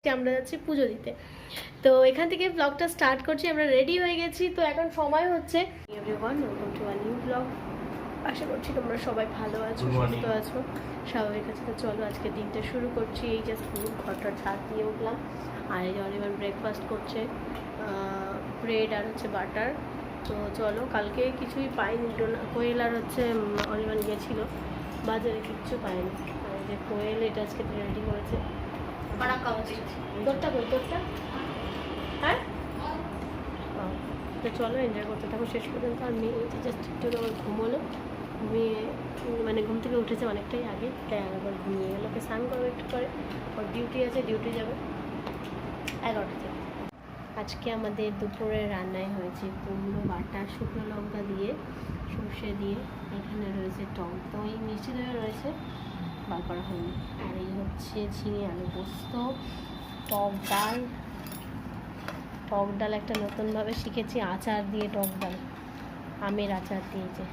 আমরা যাচ্ছি পুজো দিতে। তো এখান থেকে ব্লগটা স্টার্ট করছি। আমরা রেডি হয়ে গেছি, তো এখন সময় হচ্ছে everyone welcome to a new blog. আশা করছি তোমরা সবাই ভালো আছো, সুস্থ আছো, স্বাভাবিক আছো। তো চলো আজকে দিনটা শুরু করছি। এই জাস্ট ঘরটা ঝাড় দিয়ে উঠলাম, আর এই যে অনির্বাণ ব্রেকফাস্ট করছে, ব্রেড আর হচ্ছে বাটার। তো চলো, কালকে কিছুই পাইনি, কোয়েল আর হচ্ছে অনির্বাণ গিয়েছিলো বাজারে, কিচ্ছু পাইনি। আর এই যে কোয়েল এটা আজকে রেডি করেছে। তোরটা কই তোরটা? হ্যাঁ, তো চলো এনজয় করতে থাকো শেষ পর্যন্ত। আর মেয়ে জাস্ট একটু আমার ঘুমোলো, ঘুমিয়ে মানে ঘুম থেকে উঠেছে অনেকটাই আগে, তাই আবার ঘুমিয়ে গেলো। ওকে স্নান করবো একটু পরে, ওর ডিউটি আছে, ডিউটি যাবে 11টা থেকে। আজকে আমাদের দুপুরে রান্নায় হয়েছে কুমড়ো বাটা শুকনো লঙ্কা দিয়ে, সর্ষে দিয়ে, এখানে রয়েছে টক দই, মিষ্টি দইও রয়েছে, বার করা হয়নি। আর এই হচ্ছে ঝিঙে আলু পোস্ত, টক ডাল। টক ডাল একটা নতুনভাবে শিখেছি, আচার দিয়ে টক ডাল, আমের আচার দিয়েছে,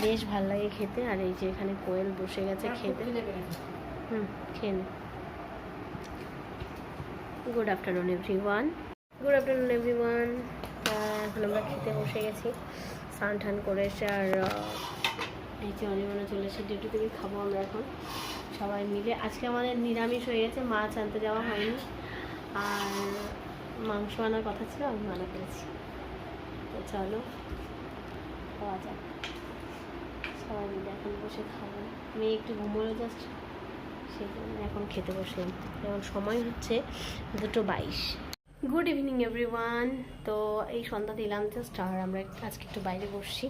বেশ ভাল লাগে খেতে। আর এই যে এখানে কোয়েল বসে গেছে খেতে। খেয়ে নে। Good afternoon everyone, good afternoon everyone. এখন আমরা খেতে বসে গেছি, স্নান টান করে এসে। আর এই যে অনির্বাণও চলে এসে ডিউটি থেকে, খাবো আমরা এখন সবাই মিলে। আজকে আমাদের নিরামিষ হয়ে গেছে, মাছ আনতে যাওয়া হয়নি, আর মাংস আনার কথা ছিল, আমি মানা করেছি। তো চলো খাওয়া যাক, সবাই মিলে এখন বসে খাবো। মেয়ে একটু ঘুমোলো জাস্ট, সেই জন্য এখন খেতে বসে। এখন সময় হচ্ছে 2:22। Good evening everyone. তো এই সন্ধ্যা দিলাম জাস্ট, আর আমরা আজকে একটু বাইরে বসছি।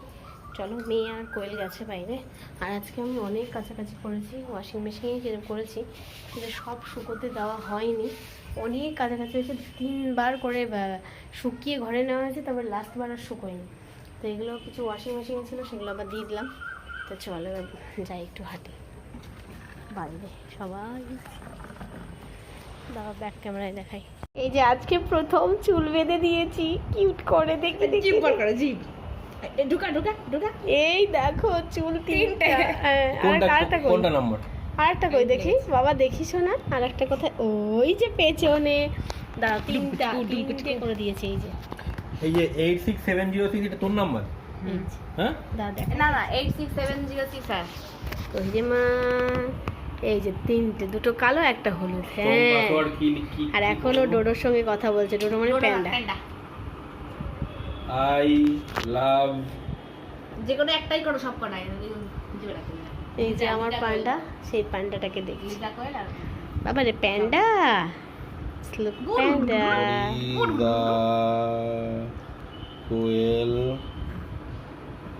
চলো, মেয়ে আর কোয়েল গেছে বাইরে। আর আজকে আমি অনেক কাছাকাছি করেছি, ওয়াশিং মেশিনে যেরকম করেছি, কিন্তু সব শুকোতে দেওয়া হয়নি। অনেক কাছাকাছি হয়েছে, 3বার করে শুকিয়ে ঘরে নেওয়া হয়েছে, তারপর লাস্টবার আর শুকোয়নি। তো এগুলো কিছু ওয়াশিং মেশিনে ছিল, সেগুলো আবার দিয়ে দিলাম। তো চলো যাই একটু হাঁটি বাইরে সবাই। দাঁড়া ব্যাক ক্যামেরায় দেখাই। এই যে আজকে প্রথম চুল বেঁধে দিয়েছি, কিউট করে দেখতে দেখতে। ঢুকা ঢুকা ঢুকা, এই দেখো চুল 3টা। কোনটা নাম্বার? আরেকটা কই দেখি বাবা, দেখিস না আরেকটা কোথায়? ওই যে পেছনে, দাঁড়া, 3টে করে দিয়েছে। এই যে 86706, এটা তোর নাম্বার? হ্যাঁ দাদা, না না 86706 স্যার। ওই যে মা, এই যে 3টে, 2টো কালো, একটা হলুদ। হ্যাঁ, আর এখনো ডোডোর সঙ্গে কথা বলছে। ডোডো মানে প্যান্ডা। আই লাভ, যে কোনো একটাই করো, সব কটাই। এই যে আমার পান্ডা, সেই পান্ডাটাকে দেখি বাবা রে, প্যান্ডা প্যান্ডা। কোয়েল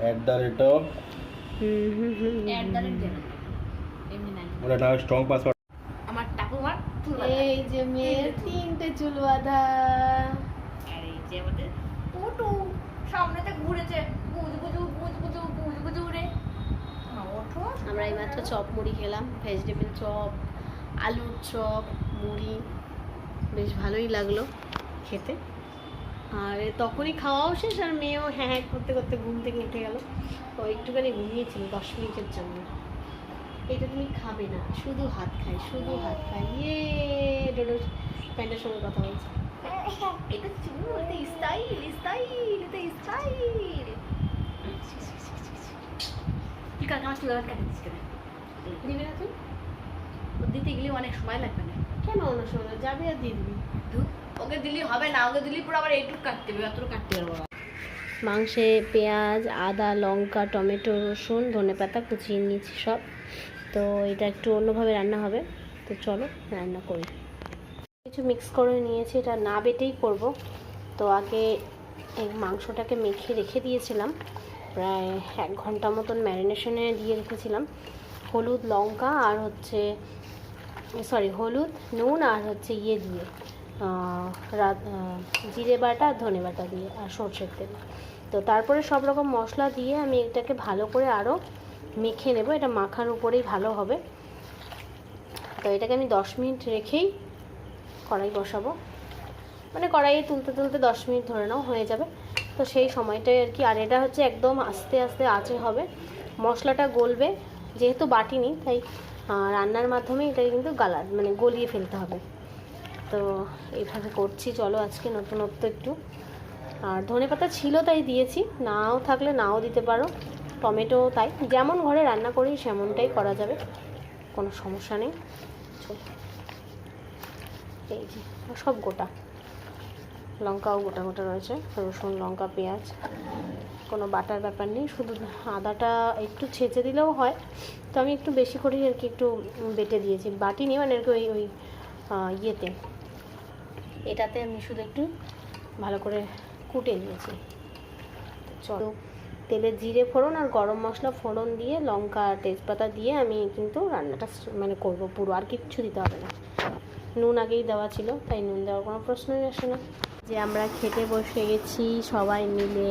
@of ওটা না স্ট্রং পাসওয়ার্ড। আমার ঠাকুমার এই যে মেয়ের 3টে চুল বাঁধা। আর এই যে আমাদের টুটু সামনেতে ঘুরেছে, বুঝ বুঝু বুঝ বুঝু বুঝ বুঝু রে। ওঠো। আমরা এইমাত্র চপ মুড়ি খেলাম, ভেজিটেবল চপ, আলুর চপ, মুড়ি, বেশ ভালোই লাগলো খেতে। আর তখনই খাওয়াও শেষ, আর মেয়েও হ্যাঁ হ্যাঁ করতে করতে ঘুম থেকে উঠে গেল। তো একটুখানি ঘুমিয়েছিল 10 মিনিটের জন্য। এটা তুমি খাবে না, শুধু হাত খাই, শুধু হাত খাই। ইয়ে, ডোডো প্যান্টের সঙ্গে কথা বলছে। এটা চুল, এটা স্টাইল স্টাইল, এটা স্টাইল। কি কাকা আমার চুল কাটে দিচ্ছি কেন? দিবি না তুই? দিতে গেলে অনেক সময় লাগবে না? কেন অন্য সময় যাবি আর দিয়ে দিবি? ওকে দিলি হবে না, ওকে দিলি পুরো আবার এইটুকু কাটতে হবে, অতটুকু কাটতে পারবো না। মাংসে পেঁয়াজ, আদা, লঙ্কা, টমেটো, রসুন, ধনেপাতা কুচিয়ে নিয়েছি সব। তো এটা একটু অন্যভাবে রান্না হবে, তো চলো রান্না করি। কিছু মিক্স করে নিয়েছি, এটা না বেটেই করব। তো আগে এই মাংসটাকে মেখে রেখে দিয়েছিলাম, প্রায় 1 ঘন্টা মতন ম্যারিনেশনে দিয়ে রেখেছিলাম। হলুদ, লঙ্কা আর হচ্ছে হলুদ, নুন আর হচ্ছে ইয়ে দিয়ে, জিরে বাটা, ধনে বাটা দিয়ে, আর সর্ষের তেল। তো তারপরে সব রকম মশলা দিয়ে আমি এটাকে ভালো করে আরও মেখে নেব। এটা মাখার উপরেই ভালো হবে। তো এটাকে আমি 10 মিনিট রেখেই কড়াই বসাবো, মানে কড়াইয়ে তুলতে তুলতে 10 মিনিট ধরে নাও হয়ে যাবে। তো সেই সময়টাই আর কি। আর এটা হচ্ছে একদম আস্তে আস্তে আঁচে হবে, মশলাটা গলবে। যেহেতু বাটিনি, তাই রান্নার মাধ্যমে এটাকে কিন্তু গলিয়ে ফেলতে হবে। তো এইভাবে করছি, চলো আজকে নতুনত্ব একটু। আর ধনেপাতা ছিল তাই দিয়েছি, নাও থাকলে নাও দিতে পারো, টমেটো তাই, যেমন ঘরে রান্না করি সেমনটাই করা যাবে, কোনো সমস্যা নেই। চলো, এই যে সব গোটা, লঙ্কাও গোটা গোটা রয়েছে, রসুন লঙ্কা পেঁয়াজ, কোনো বাটার ব্যাপার নেই, শুধু আদাটা একটু ছেঁচে দিলেও হয়, তো আমি একটু বেশি করেই আর কি একটু বেটে দিয়েছি, বাটি নিয়ে মানে আর কি ওই ইয়েতে, এটাতে আমি শুধু একটু ভালো করে কুটে নিয়েছি। চলো, তেলে জিরে ফোড়ন আর গরম মশলা ফোড়ন দিয়ে লঙ্কা আর তেজপাতা দিয়ে আমি কিন্তু রান্নাটা মানে করবো পুরো, আর কিচ্ছু দিতে হবে না। নুন আগেই দেওয়া ছিল তাই নুন দেওয়ার কোনো প্রশ্নই আসে না। যে আমরা খেতে বসে গেছি সবাই মিলে,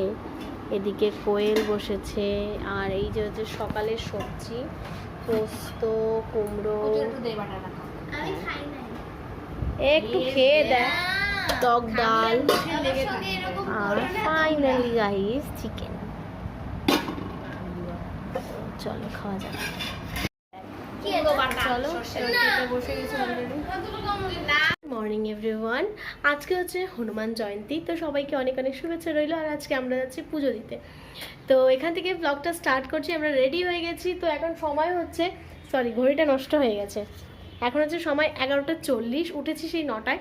এদিকে কোয়েল বসেছে, আর এই যে হচ্ছে সকালের সবজি, পোস্ত, কুমড়ো, একটু খেয়ে দেয়, টক ডাল, আর ফাইনালি গাইস চিকেন। চলো খাওয়া যাক। চলো বসে গেছি অলরেডি। মর্নিং এভরিওয়ান, আজকে হচ্ছে হনুমান জয়ন্তী, তো সবাইকে অনেক অনেক শুভেচ্ছা রইলো। আর আজকে আমরা যাচ্ছি পুজো দিতে, তো এখান থেকে ব্লগটা স্টার্ট করছি। আমরা রেডি হয়ে গেছি, তো এখন সময় হচ্ছে, সরি ঘড়িটা নষ্ট হয়ে গেছে, এখন হচ্ছে সময় 11:40, উঠেছি সেই 9টায়।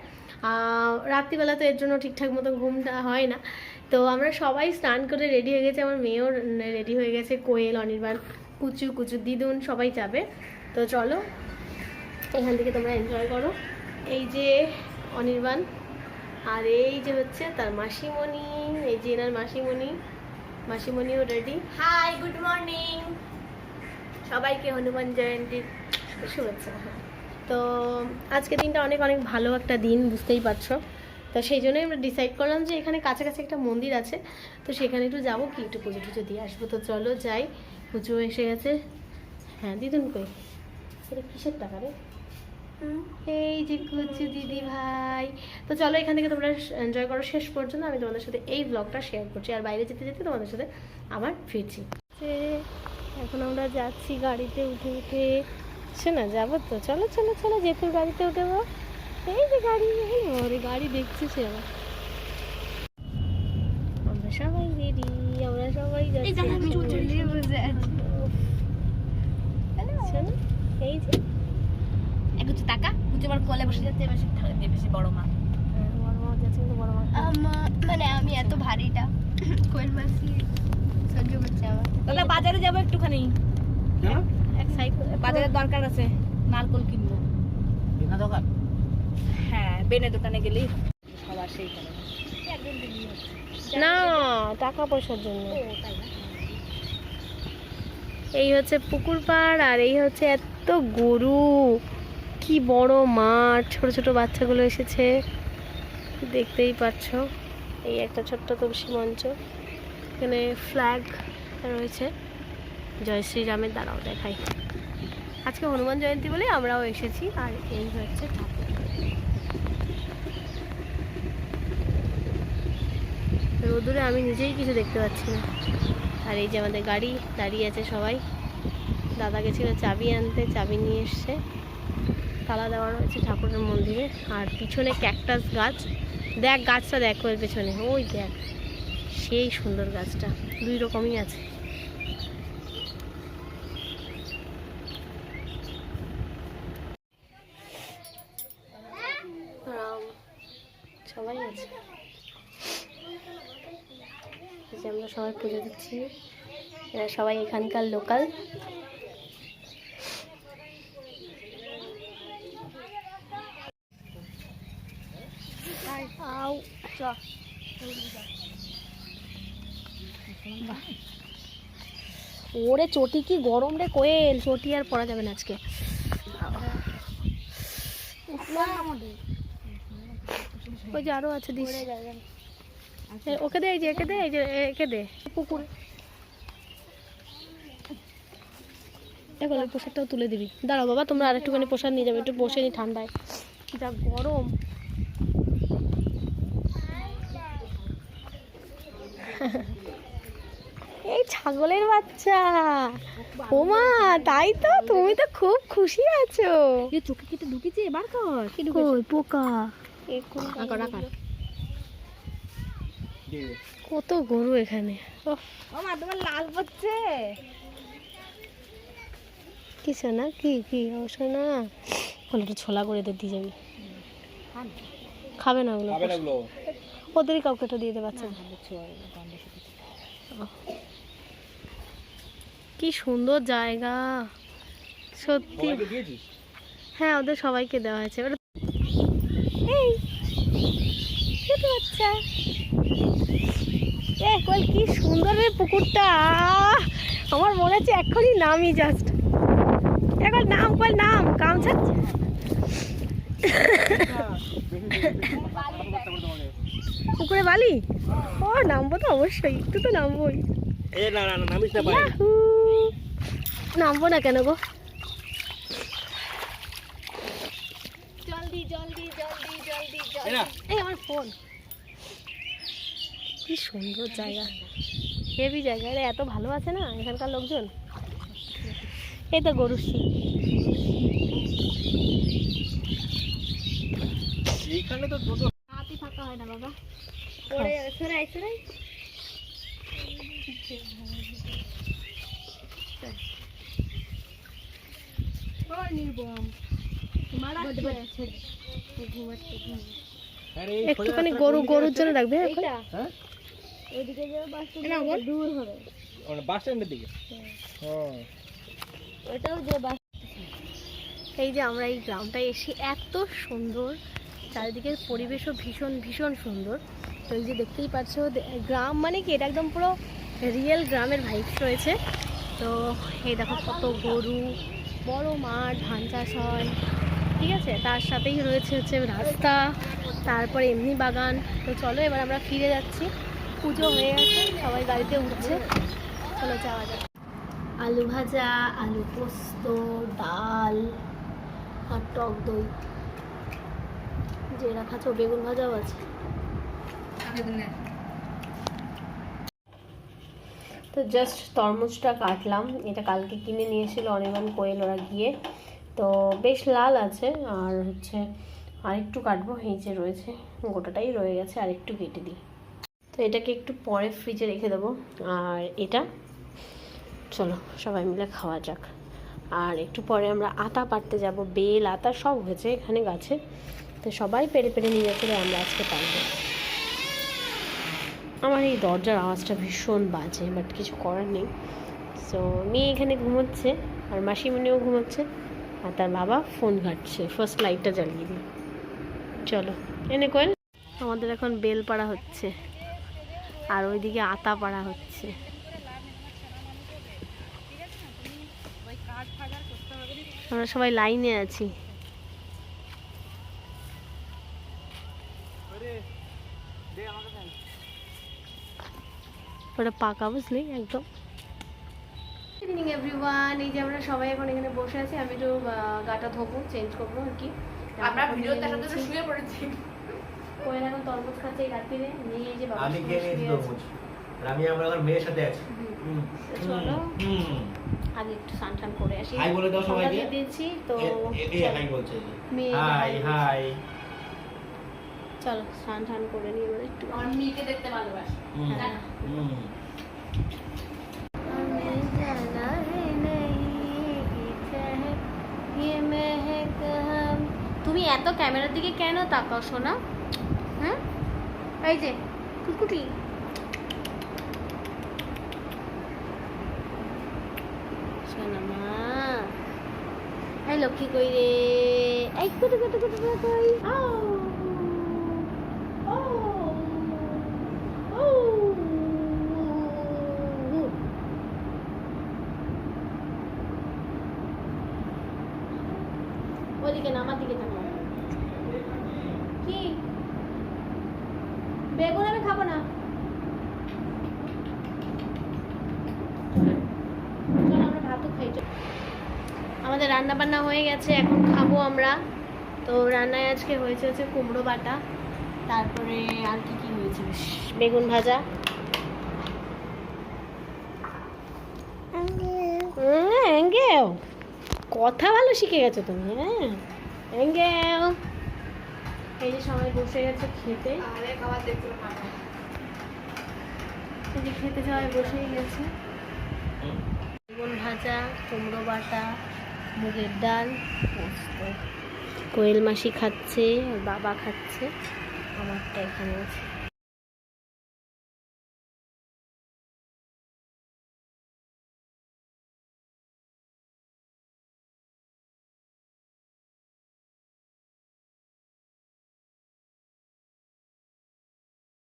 রাত্রিবেলা তো এর জন্য ঠিকঠাক মতো ঘুমটা হয় না, তো আমরা সবাই স্নান করে রেডি হয়ে গেছি, আমার মেয়েও রেডি হয়ে গেছে, কোয়েল, অনির্বাণ, কুচু কুচু দিদুন সবাই যাবে। তো চলো এখান থেকে তোমরা এনজয় করো। এই যে অনির্বাণ, আর এই যে হচ্ছে তার মাসিমণি, এই যে এনার মাসিমণিও রেডি। হাই, গুড মর্নিং সবাইকে, হনুমান জয়ন্তীর শুভেচ্ছা। তো আজকে দিনটা অনেক অনেক ভালো একটা দিন, বুঝতেই পারছো, তো সেই জন্যই আমরা ডিসাইড করলাম যে এখানে কাছাকাছি একটা মন্দির আছে, তো সেখানে একটু যাবো, কি একটু পুজো টুজো দিয়ে আসবো। তো চলো যাই, পুজো এসে গেছে। হ্যাঁ দিদুন কই, এটা কিসের টাকা রে? এই যে কুচু দিদি ভাই। তো চলো এখান থেকে তোমরা এনজয় করো শেষ পর্যন্ত, আমি তোমাদের সাথে এই ব্লগটা শেয়ার করছি, আর বাইরে যেতে যেতে তোমাদের সাথে আবার ফিরছি। এখন আমরা যাচ্ছি গাড়িতে উঠে উঠে, শোনা যাবো তো, চলো চলো চলো যেতুর গাড়িতে উঠে যাবো। এই যে গাড়ি, গাড়ি দেখছি সে আবার, আমরা সবাই রেডি, আমরা সবাই যাচ্ছি। এই যে একটু টাকা আমার কোলে বসে যাচ্ছে, বেশি বড় মা, বড় মা যাচ্ছে, কিন্তু বড় মা মানে আমি এত ভারীটা কোয়েল মাসি সহ্য করছে আমার। তাহলে বাজারে যাবো একটুখানি, এক সাইকেল বাজারের দরকার আছে, নারকল কিনবো। বেনা দোকান? হ্যাঁ, বেনে দোকানে গেলেই সবার সেই করে না, টাকা পয়সার জন্য। এই হচ্ছে পুকুর পাড়, আর এই হচ্ছে এত গরু, কি বড় মাঠ, ছোট ছোট বাচ্চাগুলো এসেছে, দেখতেই পাচ্ছ। এই একটা ছোট্ট তুলসী মঞ্চ, এখানে ফ্ল্যাগ রয়েছে জয় শ্রীরামের, দ্বারাও দেখাই। আজকে হনুমান জয়ন্তী বলে আমরাও এসেছি। আর এই হচ্ছে ঠাকুর, রোদুরে আমি নিজেই কিছু দেখতে পাচ্ছি না। আর এই যে আমাদের গাড়ি দাঁড়িয়ে আছে সবাই, দাদা গেছিলো চাবি আনতে, চাবি নিয়ে এসছে, তালা দেওয়া রয়েছে ঠাকুরের মন্দিরে। আর পিছনে ক্যাকটাস গাছ, দেখ গাছটা দেখো এর পেছনে, ওই দেখ সেই সুন্দর গাছটা, 2 রকমই আছে। সবাই আছে, আমরা সবাই পুজো দিচ্ছি, এরা সবাই এখানকার লোকাল। ওরে চটি কি গরম রে কোয়েল, চটি আর পরা যাবে না আজকে। ওই যে আরো আছে, দিস ওকে দে, এই যে একে দে, এই যে একে দে, পুকুরে দেখো পোশাকটাও তুলে দিবি। দাঁড়াও বাবা, তোমরা আর একটুখানি পোশাক নিয়ে যাবে, একটু বসে নি ঠান্ডায়, যা গরম। এই ছাগলের বাচ্চা, ওমা তাই তো, তুমি তো খুব খুশি আছো। চোখে কেটে ঢুকেছে, এবার কর কই পোকা, আকার আকার দিয়ে দে। কত গরু এখানে উফ, ও মা তোমার লাল পড়ছে। কিছু না কি কি অবশ্য না বলে একটু ছোলা করে দিয়ে যাবি খাবে না ওগুলো খাবে না ওগুলো। ওদেরই কাউকে একটা দিয়ে দে বাচ্চাদের কি সুন্দর জায়গা সত্যি সবাইকে দিয়েছিস? হ্যাঁ ওদের সবাইকে দেওয়া হয়েছে এই ছোট বাচ্চা কোয়েল কি সুন্দর রে পুকুরটা আমার মনে হচ্ছে এক্ষুনি নামই জাস্ট এখন নাম কোয়েল নাম কাম ছাড়ছে পুকুরে বালি ও নামবো তো অবশ্যই একটু তো নামবোই এ না না না, নামিস না বাইরে। ইয়াহু! নামবো না কেন গো জলদি জলদি জলদি জলদি এই না। এই আমার ফোন কি সুন্দর জায়গা হেভি জায়গা রে এত ভালো আছে না এখানকার লোকজন এই তো গরুশি এইখানে তো দুটো হাতি ফাঁকা হয় না বাবা পড়ে যাবে সরাই সরাই আরে এই একটুখানি গরুর জন্য রাখবে এখন হ্যাঁ ওইদিকে যাবে বাস দূর হবে মানে বাস স্ট্যান্ডের দিকে। হ্যাঁ ওটাও যে বাস এই যে আমরা এই গ্রামটায় এসে এত সুন্দর চারিদিকের পরিবেশও ভীষণ ভীষণ সুন্দর তো এই যে দেখতেই পাচ্ছ গ্রাম মানে কি এটা একদম পুরো রিয়েল গ্রামের ভাইবস রয়েছে তো এই দেখো কত গরু বড় মাঠ ধান চাষ হয় ঠিক আছে তার সাথেই রয়েছে হচ্ছে রাস্তা তারপরে এমনি বাগান তো চলো এবার আমরা ফিরে যাচ্ছি পুজো হয়ে গেছে সবাই গাড়িতে উঠছে চলো যাওয়া যাক আলু ভাজা আলু পোস্ত ডাল আর টক দই যে রাখা আছে বেগুন ভাজাও আছে তো জাস্ট তরমুজটা কাটলাম এটা কালকে কিনে নিয়েছিল অনির্বাণ কোয়েল ওরা গিয়ে তো বেশ লাল আছে আর হচ্ছে আরেকটু কাটবো এই যে রয়েছে গোটাটাই রয়ে গেছে আরেকটু কেটে দিই তো এটাকে একটু পরে ফ্রিজে রেখে দেবো আর এটা চলো সবাই মিলে খাওয়া যাক আর একটু পরে আমরা আতা পাড়তে যাব বেল আতা সব হয়েছে এখানে গাছে তো সবাই পেরে পেরে নিয়ে যাচ্ছে আমরা আজকে পারবো আমার এই দরজার আওয়াজটা ভীষণ বাজে বাট কিছু করার নেই সো মেয়ে এখানে ঘুমোচ্ছে আর মাসিমণিও ঘুমোচ্ছে আর তার বাবা ফোন ঘাটছে ফার্স্ট লাইটটা জ্বালিয়ে দিই চলো এনে কোয়েল আমাদের এখন বেল পাড়া হচ্ছে আর ওইদিকে আতা পাড়া হচ্ছে আমরা সবাই লাইনে আছি ওটা পাকা বুঝলি একদম গুড ইভিনিং এভরিওয়ান এই যে আমরা সবাই এখন এখানে বসে আছি আমি একটু গাটা ধোবো চেঞ্জ করবো আর কি আমরা ভিডিও দেখাতে তো শুয়ে পড়েছি কোয়েল এখন তরমুজ খাচ্ছে এই রাত্রিরে নিয়ে এই যে বাবা আমি খেয়ে নিয়েছি তরমুজ আর আমি আমার এখন মেয়ের সাথে আছি। চলো আগে একটু স্নান টান করে আসি হাই বলে দাও সবাইকে। দিয়ে দিয়েছি তো এই হাই বলছে মেয়ে হাই হাই। চলো স্নান টান করে নিয়ে এবার একটু আমার মেয়েকে দেখতে ভালোবাসি তুমি এত ক্যামেরার দিকে কেন তাকাও শোনা হ্যাঁ এই যে কুকুটি শোনা মা এই লক্ষ্মী কই রে এই কুটু কুটু কুটু কই ওদিকে না আমার দিকে তাকাও কি বেগুন আমি খাবো না চল আমরা ভাতও খাই চল। আমাদের রান্না বান্না হয়ে গেছে এখন খাবো আমরা তো রান্নায় আজকে হয়েছে হচ্ছে কুমড়ো বাটা তারপরে আর কি কি হয়েছে বেগুন ভাজা কথা ভালো শিখে গেছো তুমি হ্যাঁ এই যে সবাই বসে গেছে খেতে, এই যে খেতে সবাই বসেই গেছে। বেগুন ভাজা, কুমড়ো বাটা, মুগের ডাল, পোস্ত। কোয়েল মাসি খাচ্ছে, ওর বাবা খাচ্ছে, আমারটা এখানে আছে।